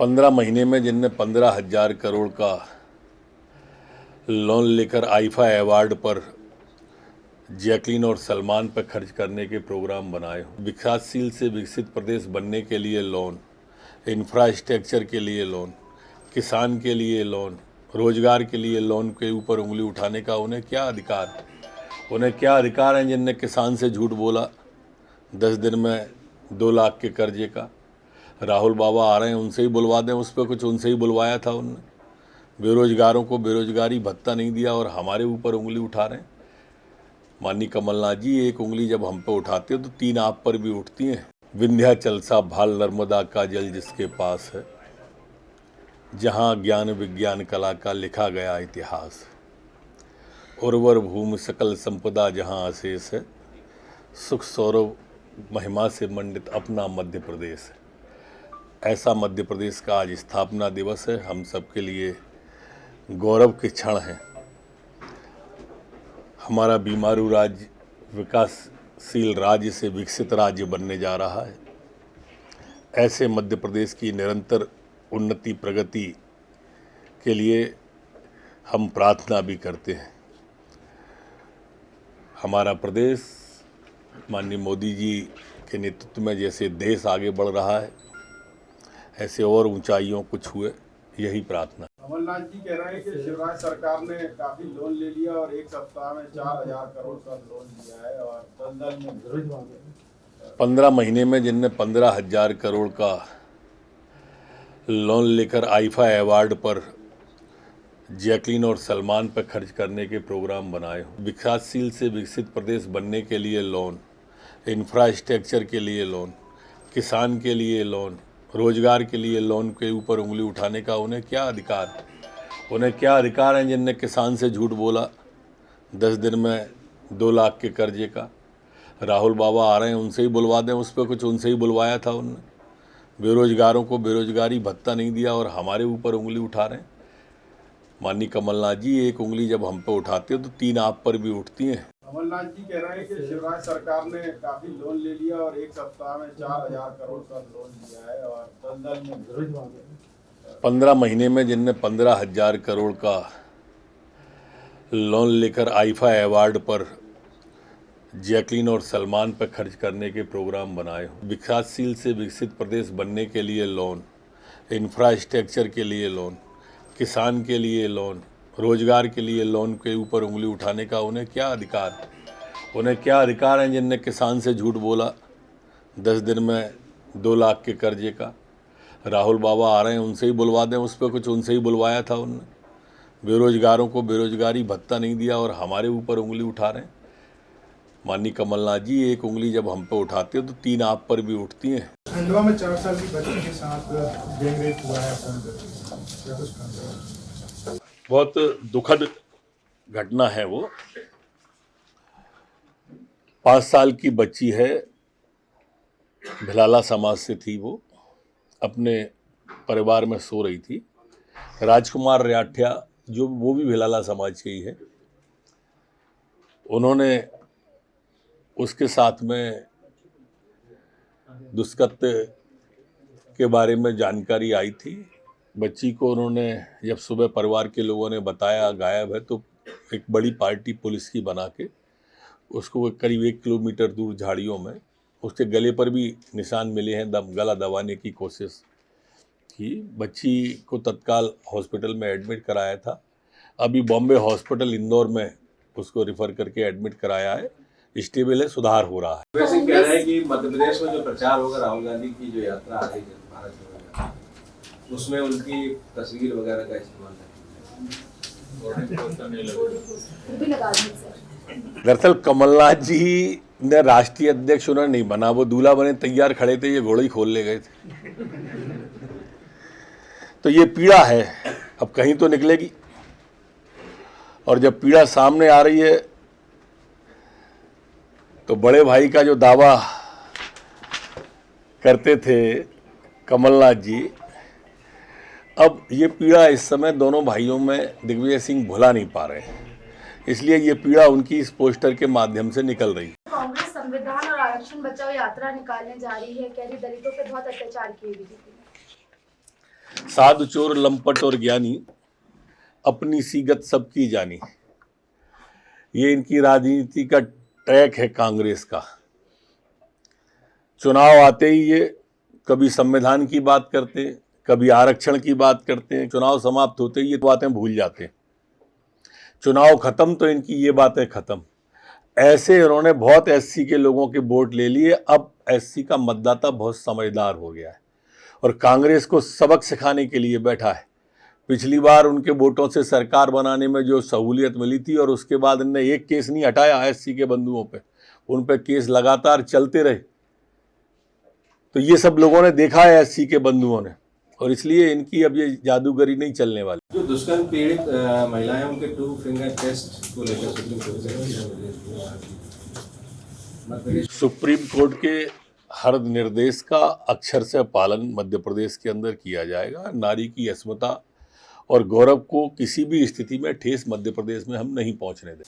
15 महीने में जिनने 15,000 करोड़ का लोन लेकर आईफा अवार्ड पर जैकलीन और सलमान पर खर्च करने के प्रोग्राम बनाए हो। विकासशील से विकसित प्रदेश बनने के लिए लोन, इंफ्रास्ट्रक्चर के लिए लोन, किसान के लिए लोन, रोजगार के लिए लोन के ऊपर उंगली उठाने का उन्हें क्या अधिकार है जिनने किसान से झूठ बोला 10 दिन में 2 लाख के कर्जे का। राहुल बाबा आ रहे हैं, उनसे ही बुलवा दें, उस पर कुछ उनसे ही बुलवाया था उनने। बेरोजगारों को बेरोजगारी भत्ता नहीं दिया और हमारे ऊपर उंगली उठा रहे हैं। माननीय कमलनाथ जी, एक उंगली जब हम पे उठाते हो तो 3 आप पर भी उठती हैं। विंध्याचल सा भाल नर्मदा का जल जिसके पास है, जहां ज्ञान विज्ञान कला का लिखा गया इतिहास, उर्वर भूमि सकल संपदा जहां अशेष है, सुख सौरभ महिमा से मंडित अपना मध्य प्रदेश है। ऐसा मध्य प्रदेश का आज स्थापना दिवस है। हम सबके लिए गौरव के क्षण हैं। हमारा बीमारू राज्य विकासशील राज्य से विकसित राज्य बनने जा रहा है। ऐसे मध्य प्रदेश की निरंतर उन्नति प्रगति के लिए हम प्रार्थना भी करते हैं। हमारा प्रदेश माननीय मोदी जी के नेतृत्व में जैसे देश आगे बढ़ रहा है, ऐसे और ऊंचाइयों को छुए, यही प्रार्थना। कमलनाथ जी कह रहे हैं कि शिवराज सरकार ने काफी लोन ले लिया और एक सप्ताह में 4,000 करोड़ का लोन लिया है और दलदल में 15 महीने में जिनने 15,000 करोड़ का लोन लेकर आईफा अवार्ड पर जैकलीन और सलमान पर खर्च करने के प्रोग्राम बनाए हो। विकासशील से विकसित प्रदेश बनने के लिए लोन, इंफ्रास्ट्रक्चर के लिए लोन, किसान के लिए लोन, रोजगार के लिए लोन के ऊपर उंगली उठाने का उन्हें क्या अधिकार है जिनने किसान से झूठ बोला 10 दिन में 2 लाख के कर्जे का। राहुल बाबा आ रहे हैं, उनसे ही बुलवा दें, उस पर कुछ उनसे ही बुलवाया था उनने। बेरोजगारों को बेरोजगारी भत्ता नहीं दिया और हमारे ऊपर उंगली उठा रहे हैं। माननीय कमलनाथ जी, एक उंगली जब हम पे उठाते हो तो 3 आप पर भी उठती हैं। कमलनाथ जी कह रहे हैं कि शिवराज सरकार ने काफी लोन ले लिया और एक सप्ताह में 4,000 करोड़ का लोन लिया है और दलदल में 15 महीने में जिनने 15,000 करोड़ का लोन लेकर आईफा अवार्ड पर जैकलीन और सलमान पर खर्च करने के प्रोग्राम बनाए हो। विकासशील से विकसित प्रदेश बनने के लिए लोन, इंफ्रास्ट्रक्चर के लिए लोन, किसान के लिए लोन, रोजगार के लिए लोन के ऊपर उंगली उठाने का उन्हें क्या अधिकार है जिनने किसान से झूठ बोला 10 दिन में 2 लाख के कर्जे का। राहुल बाबा आ रहे हैं, उनसे ही बुलवा दें, उस पर कुछ उनसे ही बुलवाया था उनने। बेरोजगारों को बेरोजगारी भत्ता नहीं दिया और हमारे ऊपर उंगली उठा रहे हैं। माननीय कमलनाथ जी, एक उंगली जब हम पे उठाते हो तो 3 आप पर भी उठती हैं। खंडवा में 4 साल की बच्ची के साथ गैंगरेप हुआ है। बहुत दुखद घटना है वो। 5 साल की बच्ची है, भिलाला समाज से थी। वो अपने परिवार में सो रही थी। राजकुमार रियाठिया, जो वो भी भिलाला समाज के ही है, उन्होंने उसके साथ में दुष्कृत्य के बारे में जानकारी आई थी। बच्ची को उन्होंने जब सुबह परिवार के लोगों ने बताया गायब है, तो एक बड़ी पार्टी पुलिस की बना के उसको करीब 1 किलोमीटर दूर झाड़ियों में, उसके गले पर भी निशान मिले हैं, गला दबाने की कोशिश की। बच्ची को तत्काल हॉस्पिटल में एडमिट कराया था। अभी बॉम्बे हॉस्पिटल इंदौर में उसको रेफर करके एडमिट कराया है। स्टेबल है, सुधार हो रहा है। वैसे कह रहे हैं कि मध्य प्रदेश में जो प्रचार होगा राहुल गांधी की जो यात्रा आ रही है भारत जोड़ो, उसमें उनकी तस्वीर वगैरह का इस्तेमाल दरअसल कमलनाथ जी ने राष्ट्रीय अध्यक्ष उन्हें नहीं बना, वो दूल्हा बने तैयार खड़े थे, ये घोड़े ही खोल ले गए थे। तो ये पीड़ा है, अब कहीं तो निकलेगी। और जब पीड़ा सामने आ रही है तो बड़े भाई का जो दावा करते थे कमलनाथ जी, अब ये पीड़ा इस समय दोनों भाइयों में दिग्विजय सिंह भुला नहीं पा रहे हैं, इसलिए ये पीड़ा उनकी इस पोस्टर के माध्यम से निकल रही है। कांग्रेस संविधान और आरक्षण बचाओ यात्रा निकालने जा रही है, कह रही दलितों पे बहुत अत्याचार किए बीजेपी। साधु चोर लंपट और ज्ञानी, अपनी सीगत सबकी जानी। ये इनकी राजनीति का ट्रैक है कांग्रेस का। चुनाव आते ही ये कभी संविधान की बात करते हैं, कभी आरक्षण की बात करते हैं, चुनाव समाप्त होते ही ये बातें भूल जाते हैं। चुनाव खत्म तो इनकी ये बातें खत्म। ऐसे इन्होंने बहुत एससी के लोगों के वोट ले लिए। अब एससी का मतदाता बहुत समझदार हो गया है और कांग्रेस को सबक सिखाने के लिए बैठा है। पिछली बार उनके वोटों से सरकार बनाने में जो सहूलियत मिली थी और उसके बाद इनने एक केस नहीं हटाया एससी के बंधुओं पे, उन पे केस लगातार चलते रहे। तो ये सब लोगों ने देखा है एससी के बंधुओं ने, और इसलिए इनकी अब ये जादूगरी नहीं चलने वाली। जो दुष्कर्म पीड़ित महिलाएं उनके 2 फिंगर टेस्ट को लेकर सुप्रीम कोर्ट से सुप्रीम कोर्ट के हर निर्देश का अक्षर से पालन मध्य प्रदेश के अंदर किया जाएगा। नारी की अस्मिता और गौरव को किसी भी स्थिति में ठेस मध्य प्रदेश में हम नहीं पहुंचने देंगे।